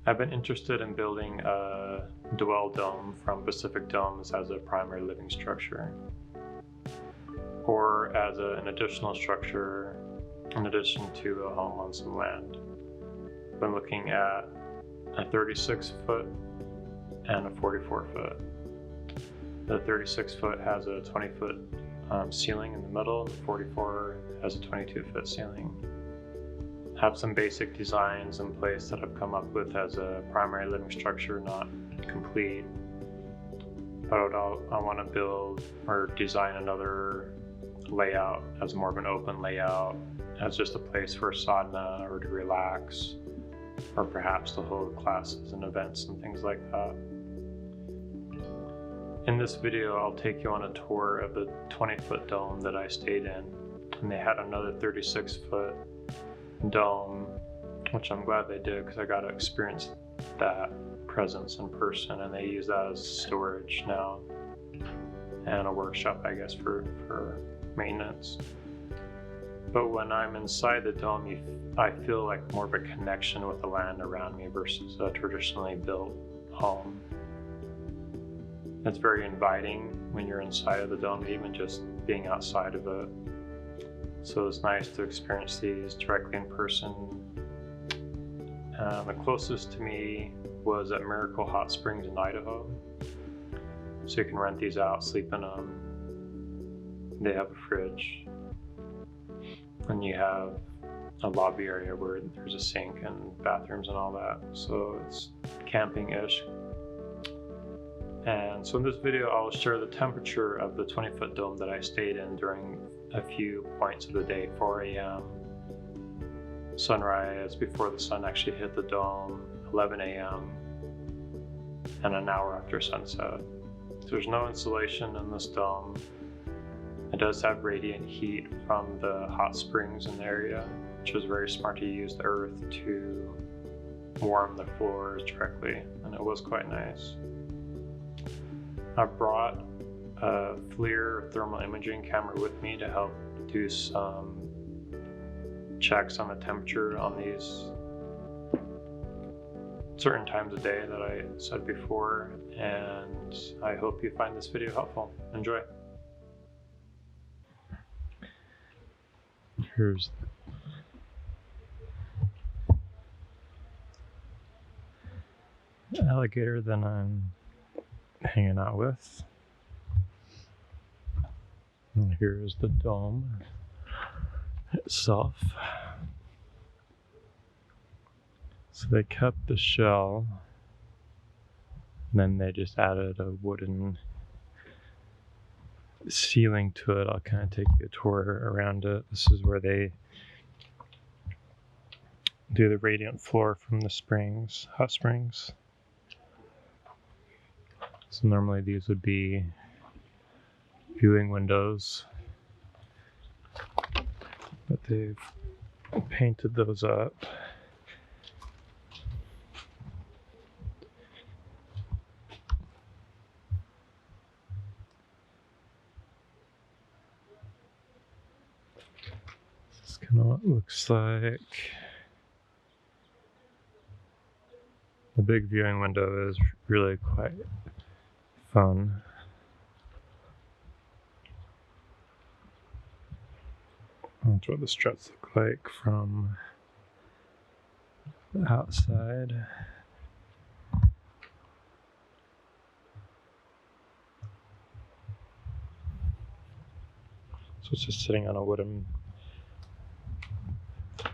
I've been interested in building a dwell dome from pacificdomes as a primary living structure, or as an additional structure in addition to a home on some land. I've been looking at a 36-foot and a 44-foot. The 36-foot has a 20-foot ceiling in the middle, and the 44 has a 22-foot ceiling. I have some basic designs in place that I've come up with as a primary living structure, not complete. But I want to build or design another layout as more of an open layout, as just a place for sadhana or to relax, or perhaps to hold classes and events and things like that. In this video, I'll take you on a tour of the 20-foot dome that I stayed in, and they had another 36-foot dome, which I'm glad they did because I got to experience that presence in person, and they use that as storage now and a workshop, I guess, for maintenance. But when I'm inside the dome, I feel like more of a connection with the land around me versus a traditionally built home. It's very inviting when you're inside of the dome, even just being outside of it. So it's nice to experience these directly in person. The closest to me was at Miracle Hot Springs in Idaho. So you can rent these out, sleep in them. They have a fridge. And you have a lobby area where there's a sink and bathrooms and all that. So it's camping-ish. And so in this video, I'll share the temperature of the 20-foot dome that I stayed in during a few points of the day: 4 a.m., sunrise before the sun actually hit the dome, 11 a.m., and an hour after sunset. So there's no insulation in this dome. It does have radiant heat from the hot springs in the area, which was very smart to use the earth to warm the floors directly, and it was quite nice. I brought a FLIR thermal imaging camera with me to help do some checks on the temperature on these certain times of day that I said before, and I hope you find this video helpful. Enjoy. Here's the alligator that I'm hanging out with. And here's the dome itself. So they kept the shell, and then they just added a wooden ceiling to it. I'll kind of take you a tour around it. This is where they do the radiant floor from the springs, hot springs. So normally these would be viewing windows, but they've painted those up. This is kind of what it looks like. The big viewing window is really quite fun. That's what the struts look like from the outside. So it's just sitting on a wooden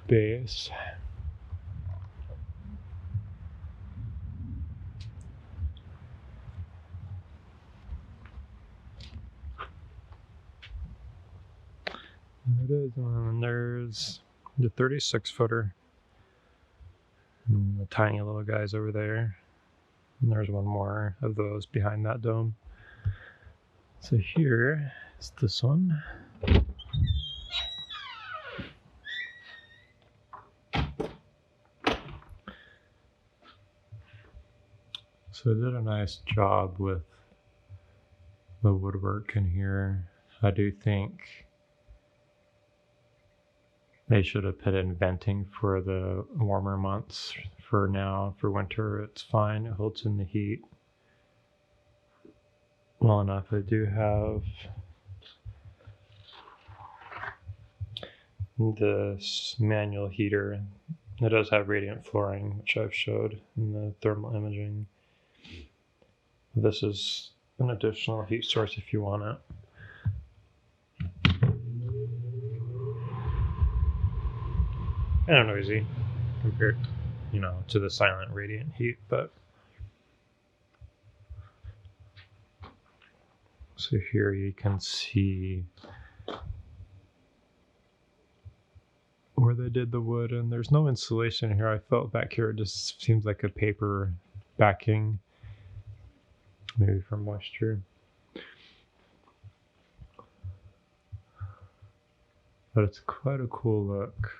base. There it is, and there's the 36-footer. And the tiny little guys over there. And there's one more of those behind that dome. So here is this one. So they did a nice job with the woodwork in here. I do think they should have put in venting for the warmer months for now. For winter, it's fine. It holds in the heat well enough. I do have this manual heater. It does have radiant flooring, which I've showed in the thermal imaging. This is an additional heat source if you want it. Kind of noisy compared, to the silent radiant heat, but so here you can see where they did the wood, and there's no insulation here. I felt back here it just seems like a paper backing, maybe for moisture. But it's quite a cool look.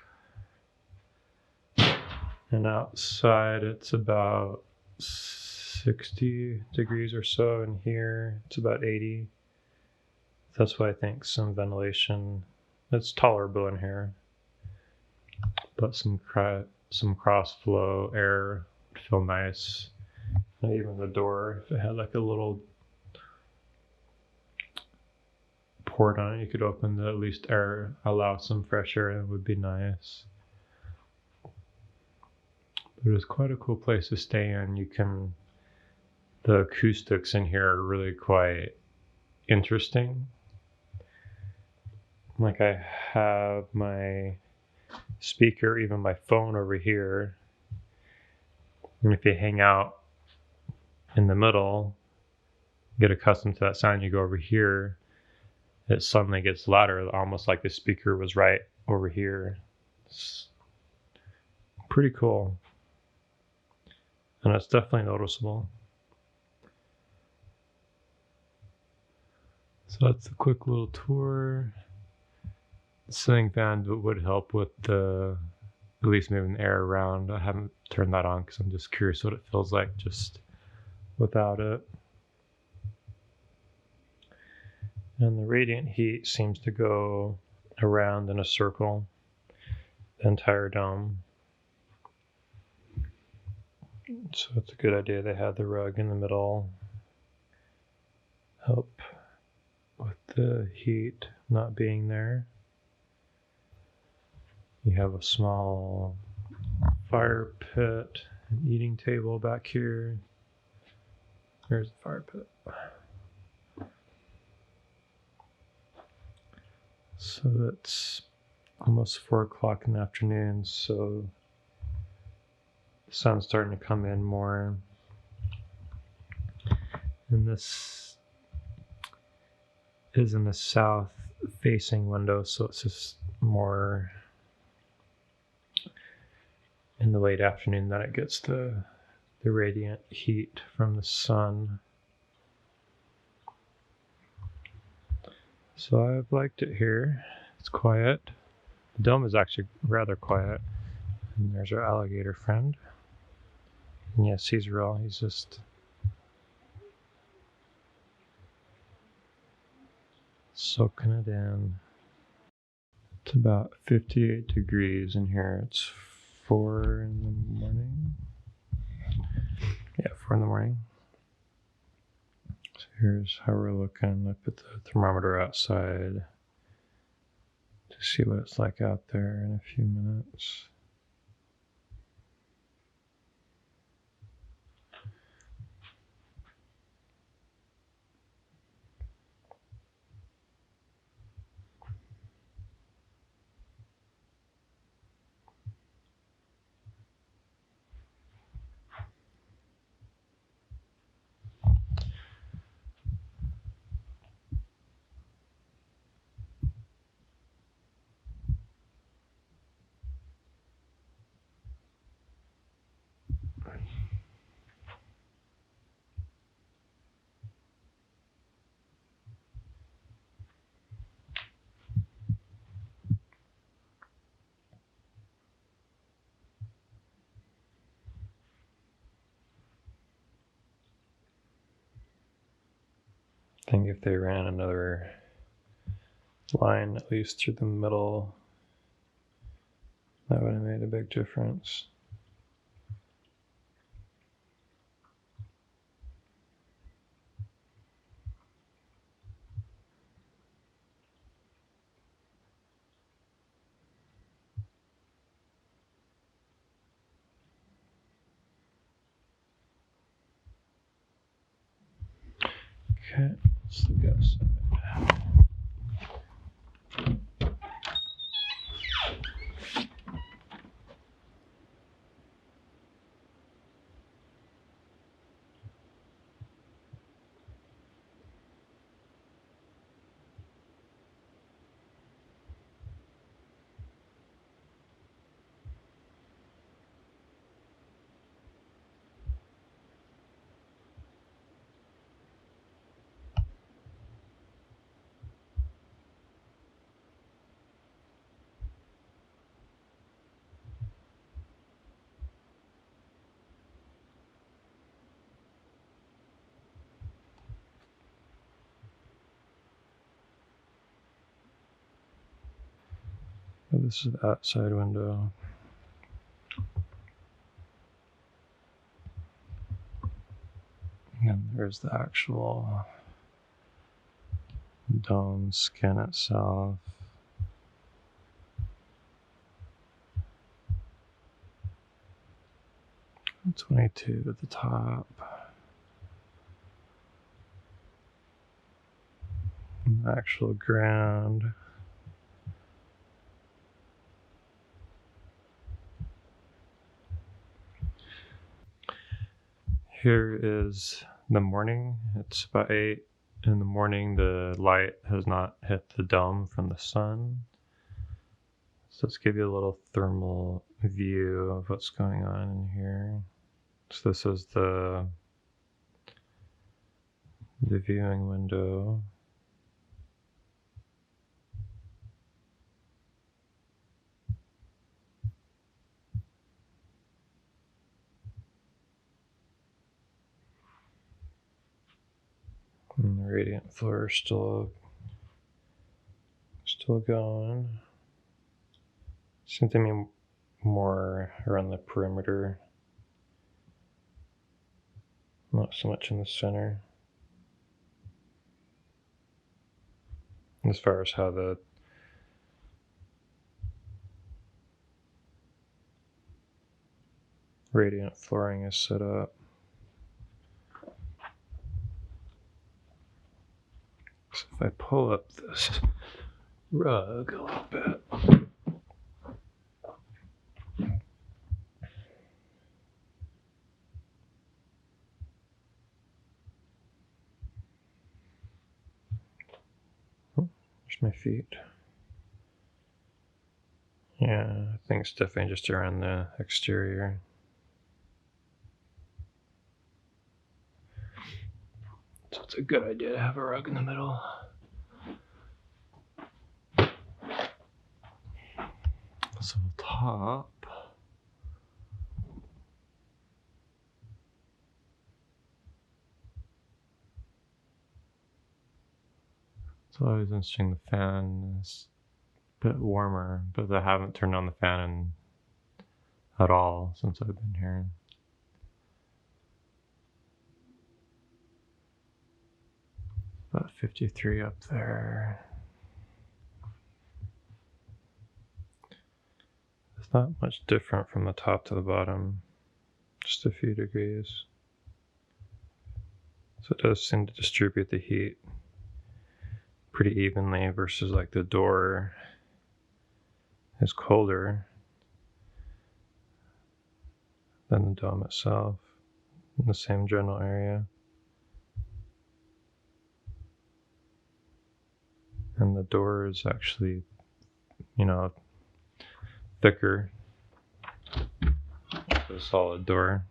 And outside it's about 60 degrees or so, and here it's about 80. That's why I think some ventilation, it's tolerable in here, but some cross flow air would feel nice. And even the door, if it had like a little port on it, you could open to at least allow some fresh air, and it would be nice. But it's quite a cool place to stay in. The acoustics in here are really quite interesting. Like I have my speaker, even my phone over here. And if you hang out in the middle, get accustomed to that sound, you go over here, it suddenly gets louder, almost like the speaker was right over here. It's pretty cool. And it's definitely noticeable. So that's a quick little tour. The ceiling fan would help with at least moving the air around. I haven't turned that on because I'm just curious what it feels like just without it. And the radiant heat seems to go around in a circle, the entire dome. So it's a good idea they had the rug in the middle. Help with the heat not being there. You have a small fire pit, an eating table back here. There's the fire pit. So it's almost 4 o'clock in the afternoon, so the sun's starting to come in more. And this is in the south facing window, so it's just more in the late afternoon that it gets the radiant heat from the sun. So I've liked it here. It's quiet. The dome is actually rather quiet. And there's our alligator friend. And yes, he's real. He's just soaking it in. It's about 58 degrees in here. It's 4 in the morning. Yeah, 4 in the morning. So here's how we're looking. I put the thermometer outside to see what it's like out there in a few minutes. I think if they ran another line at least through the middle, that would have made a big difference. Okay, let's look outside. Oh, this is the outside window. And there's the actual dome skin itself. And 22 at the top. And the actual ground. Here is the morning. It's about 8 in the morning. The light has not hit the dome from the sun. So let's give you a little thermal view of what's going on in here. So this is the viewing window. And the radiant floor is still going. Seems to be more around the perimeter, not so much in the center. As far as how the radiant flooring is set up. So if I pull up this rug a little bit, there's my feet. Yeah, I think it's definitely just around the exterior. So it's a good idea to have a rug in the middle. So the top. It's always interesting, the fan is a bit warmer, but I haven't turned on the fan at all since I've been here. About 53 up there. It's not much different from the top to the bottom, just a few degrees. So it does seem to distribute the heat pretty evenly versus like the door is colder than the dome itself in the same general area. And the door is actually, thicker. It's a solid door.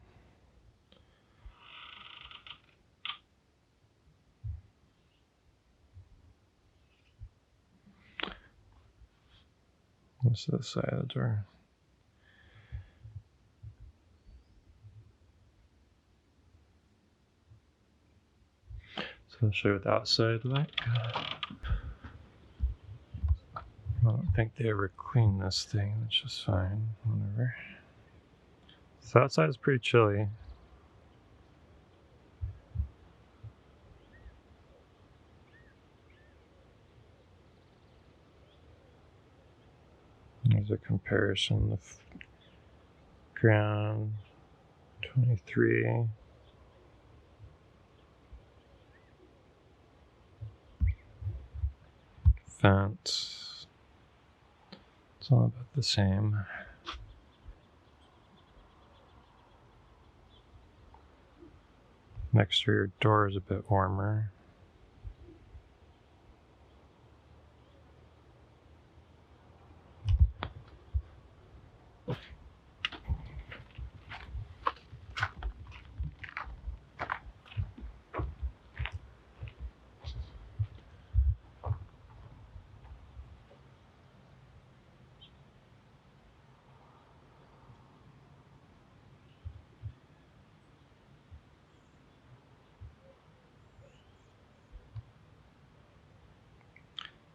This is the side of the door. So I'll show you what the outside like. I don't think they ever clean this thing, which is fine, whatever. So outside is pretty chilly. There's a comparison of ground 23. fence. It's all about the same. Next to your door is a bit warmer.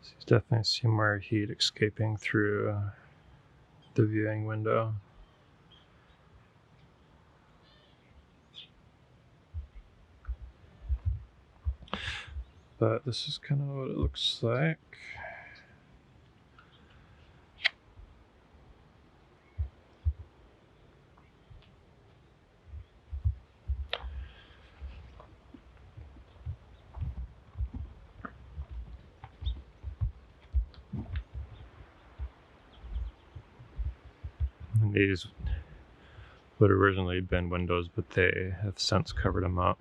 So you definitely see more heat escaping through the viewing window. But this is kind of what it looks like. And these would originally been windows, but they have since covered them up.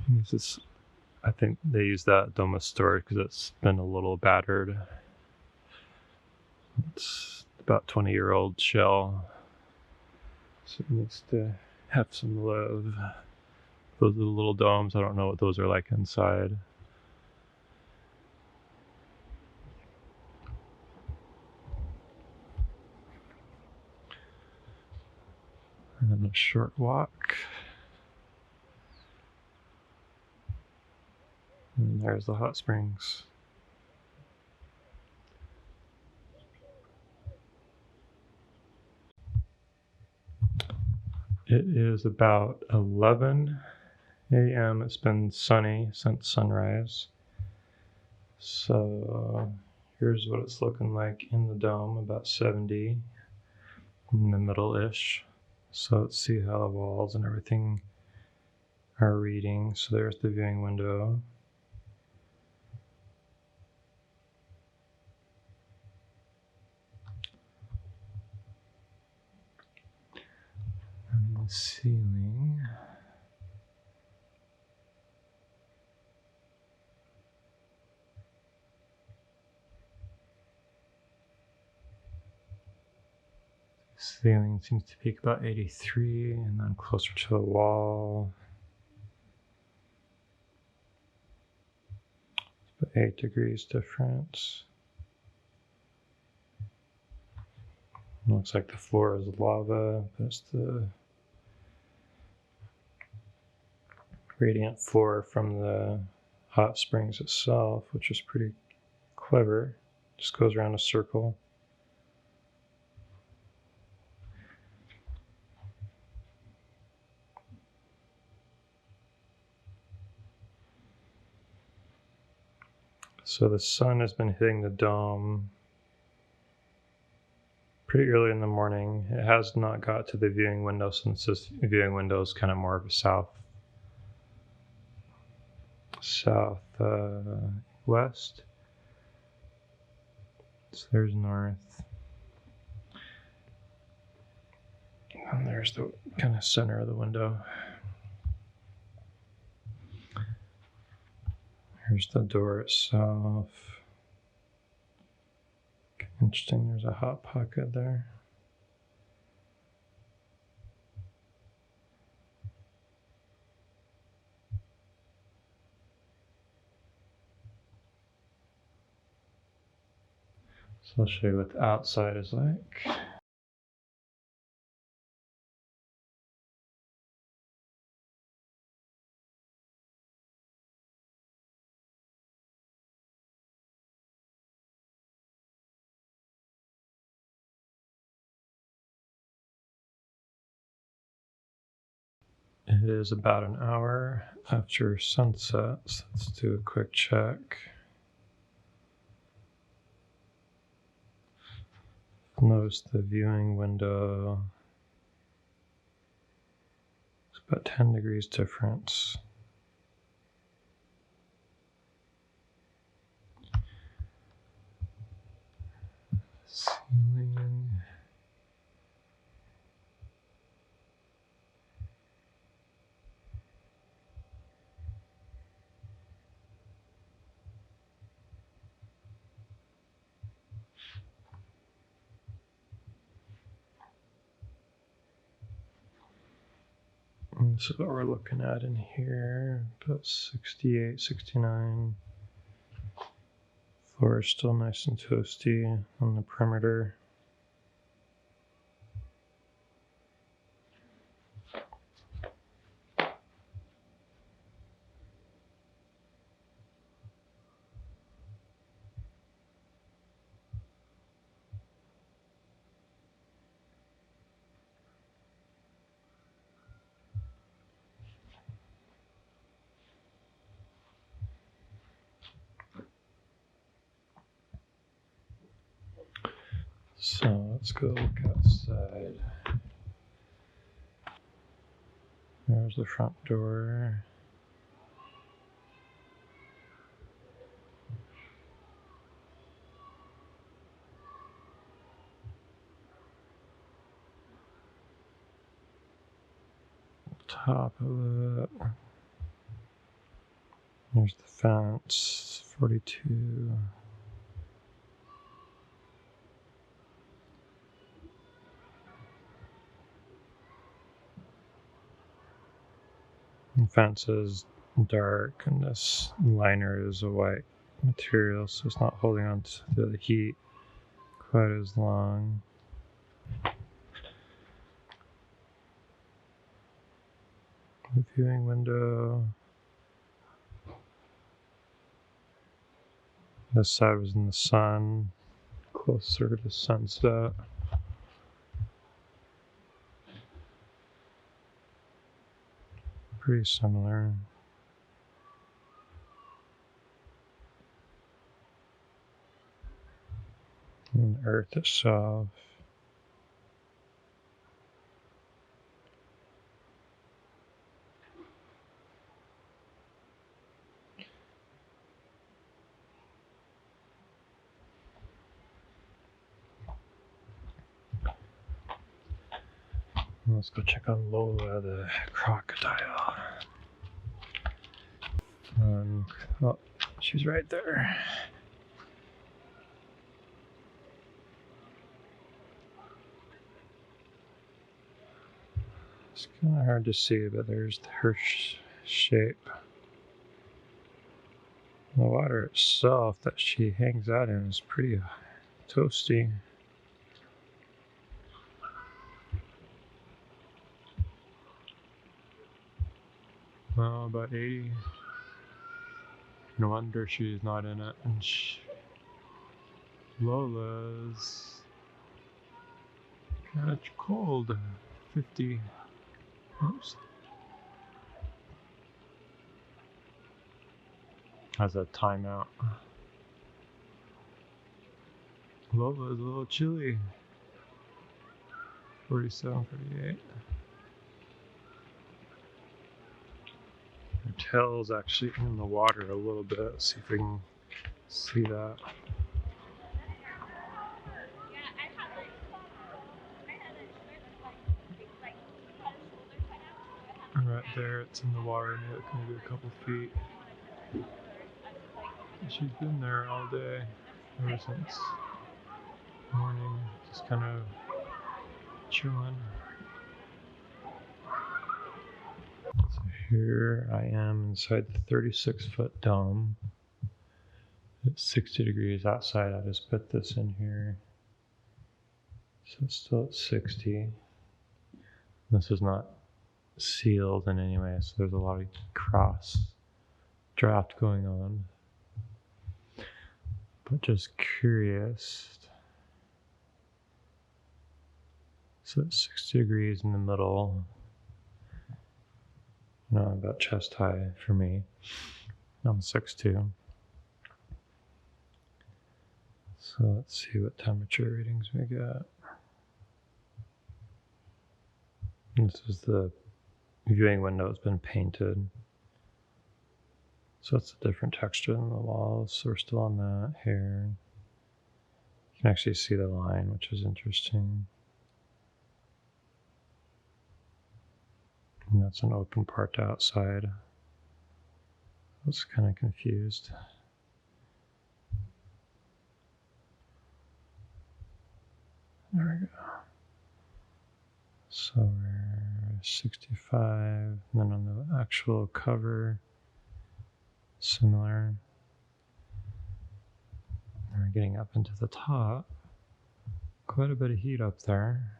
This is, I think they use that dome as storage because it's been a little battered. It's about 20-year-old shell, so it needs to have some love. Those are the little domes. I don't know what those are like inside. And then a short walk. And there's the hot springs. It is about 11 a.m. It's been sunny since sunrise. So here's what it's looking like in the dome, about 70 in the middle-ish. So let's see how the walls and everything are reading. So there's the viewing window. And the ceiling. Ceiling seems to peak about 83 and then closer to the wall. It's about 8 degrees difference. Looks like the floor is lava. That's the radiant floor from the hot springs itself, which is pretty clever. Just goes around a circle. So the sun has been hitting the dome pretty early in the morning. It has not got to the viewing window since this viewing window is kind of more of a southwest. So there's north. And there's the kind of center of the window. Here's the door itself. Interesting, there's a hot pocket there. So I'll show you what the outside is like. It is about an hour after sunset, so let's do a quick check. Notice the viewing window. It's about 10 degrees difference. This is what we're looking at in here, about 68, 69. Floor is still nice and toasty on the perimeter. So let's go look outside. There's the front door. Top of it. There's the fence, 42. The fence is dark, and this liner is a white material, so it's not holding on to the heat quite as long. The viewing window. This side was in the sun, closer to sunset. Pretty similar. And Earth itself. Let's go check on Lola, the crocodile. Oh, she's right there. It's kind of hard to see, but there's her shape. The water itself that she hangs out in is pretty toasty. Well, about 80. No wonder she's not in it. And Lola's kind of cold. 50. Oops. Has a timeout. Lola's a little chilly. 47, 48. Her tail's actually in the water a little bit. Let's see if we can see that. Right there, it's in the water, maybe a couple feet. She's been there all day, ever since morning, just kind of chilling. So here I am inside the 36-foot dome. It's 60 degrees outside. I just put this in here. So it's still at 60. This is not sealed in any way, so there's a lot of cross draft going on. But just curious. So it's 60 degrees in the middle. No, about chest high for me. I'm 6'2". So let's see what temperature readings we got. This is the viewing window has been painted. So it's a different texture than the walls. So we're still on that here. You can actually see the line, which is interesting. And that's an open part outside. I was kind of confused. There we go. So we're 65, and then on the actual cover, similar. We're getting up into the top. Quite a bit of heat up there.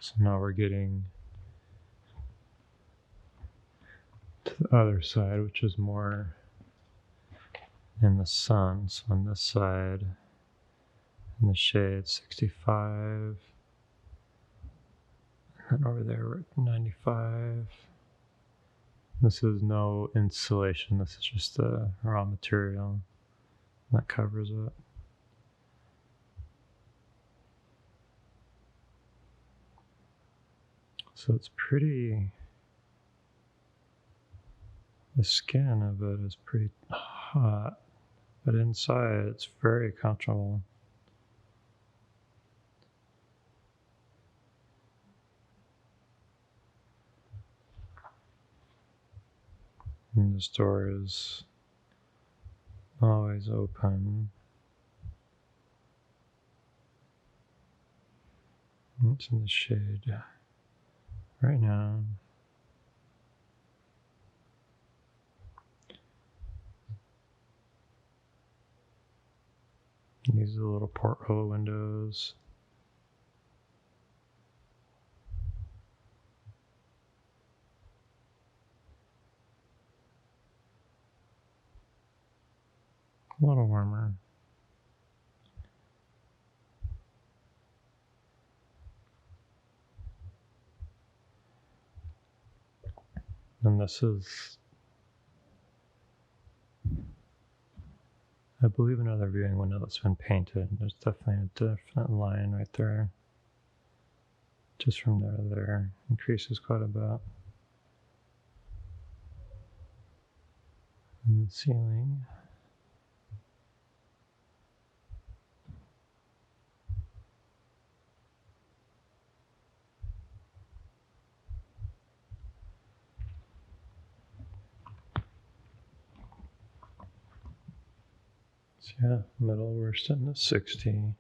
So now we're getting to the other side, which is more in the sun. So on this side, in the shade, 65. And over there, we're at 95. This is no insulation. This is just the raw material that covers it. So it's pretty, the skin of it is pretty hot, but inside it's very comfortable. And this door is always open. It's in the shade right now. These are the little porthole windows. A little warmer. And this is, I believe, another viewing window that's been painted. There's definitely a definite line right there. Just from there to there, increases quite a bit. And the ceiling. So yeah, middle we're sitting at 60.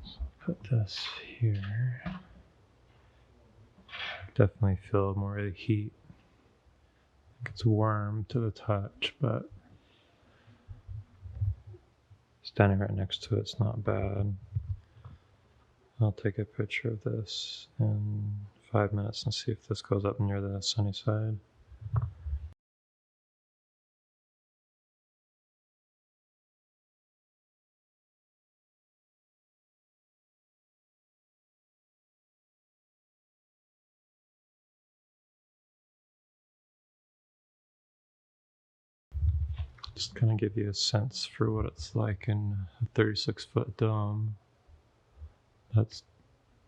So put this here. Definitely feel more of the heat. It's warm to the touch, but standing right next to it's not bad. I'll take a picture of this in 5 minutes and see if this goes up near the sunny side. Just kind of give you a sense for what it's like in a 36-foot dome that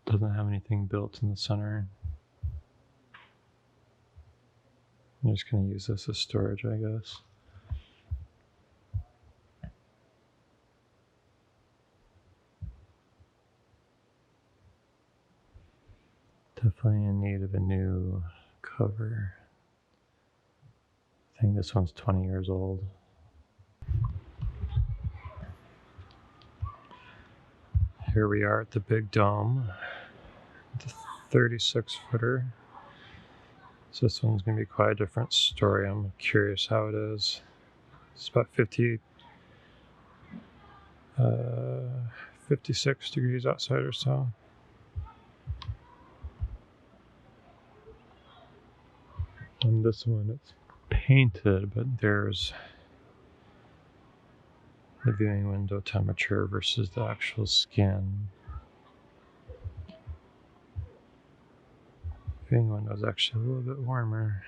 doesn't have anything built in the center. I'm just going to use this as storage, I guess. Definitely in need of a new cover. I think this one's 20 years old. Here we are at the big dome, the 36-footer. So this one's going to be quite a different story. I'm curious how it is. It's about 56 degrees outside or so. On this one, it's painted, but there's the viewing window temperature versus the actual skin. Viewing window is actually a little bit warmer.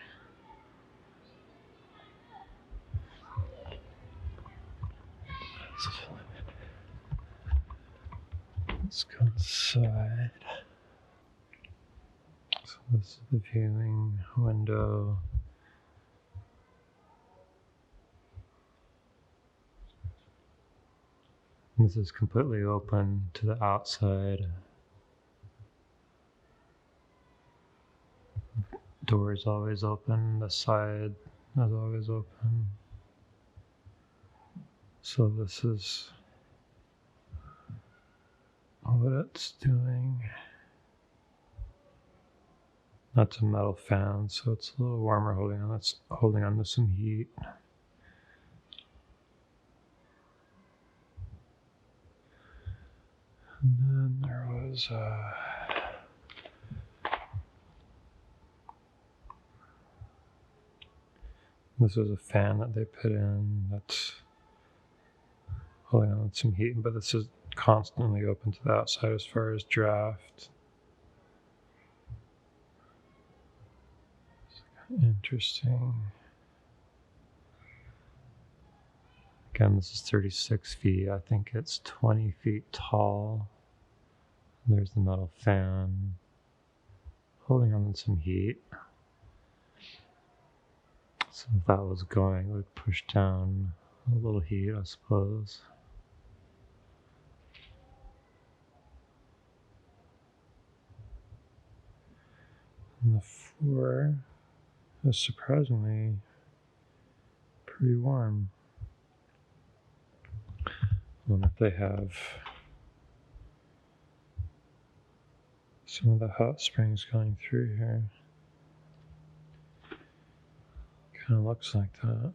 outside. So this is the viewing window. This is completely open to the outside. Door is always open, the side is always open. So this is what it's doing. That's a metal fan, so it's a little warmer holding on. It's holding on to some heat. And then there was this is a fan that they put in that's holding on to some heat, but this is constantly open to the outside as far as draft. Interesting. Again, this is 36 feet. I think it's 20 feet tall. There's the metal fan holding on to some heat. So if that was going, it would push down a little heat, I suppose. And the floor is surprisingly pretty warm. I wonder if they have some of the hot springs going through here. Kind of looks like that.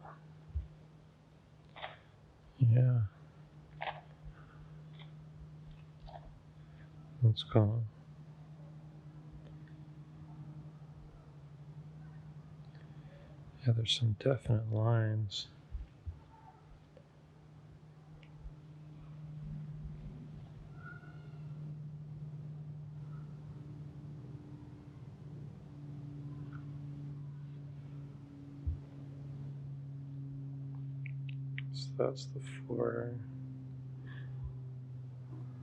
Yeah. Let's go. Yeah, there's some definite lines. So that's the floor.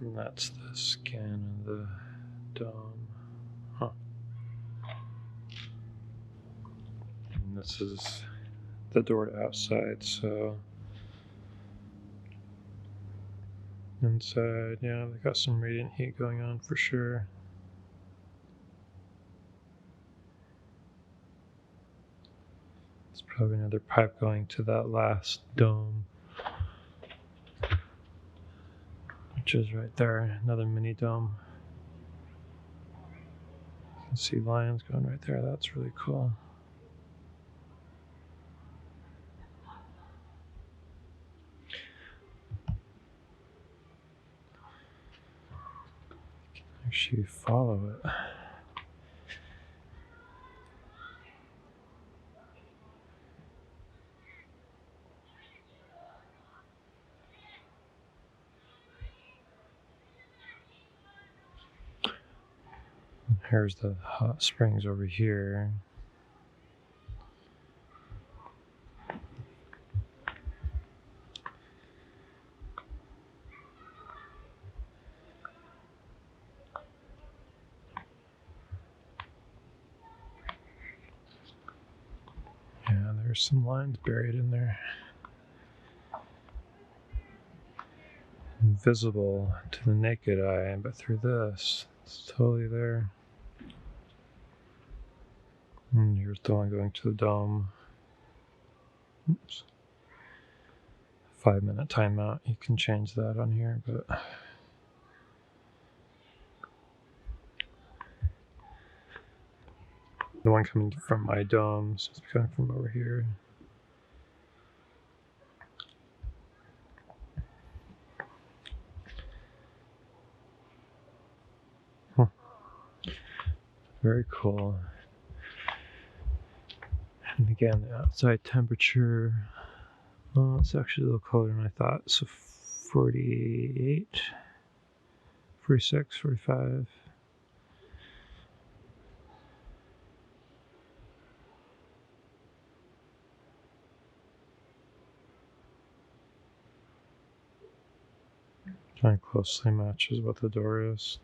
And that's the skin of the dome. Huh. And this is the door to outside, so inside, yeah, they got some radiant heat going on for sure. It's probably another pipe going to that last dome, which is right there, another mini dome. You can see lions going right there. That's really cool. You can actually follow it. Here's the hot springs over here. Yeah, there's some lines buried in there. Invisible to the naked eye, but through this, it's totally there. And here's the one going to the dome. Oops. 5-minute timeout. You can change that on here, but the one coming from my dome is coming from over here. Huh. Very cool. And again, the outside temperature, well, it's actually a little colder than I thought. So 48, 46, 45. Kind of closely matches what the door is.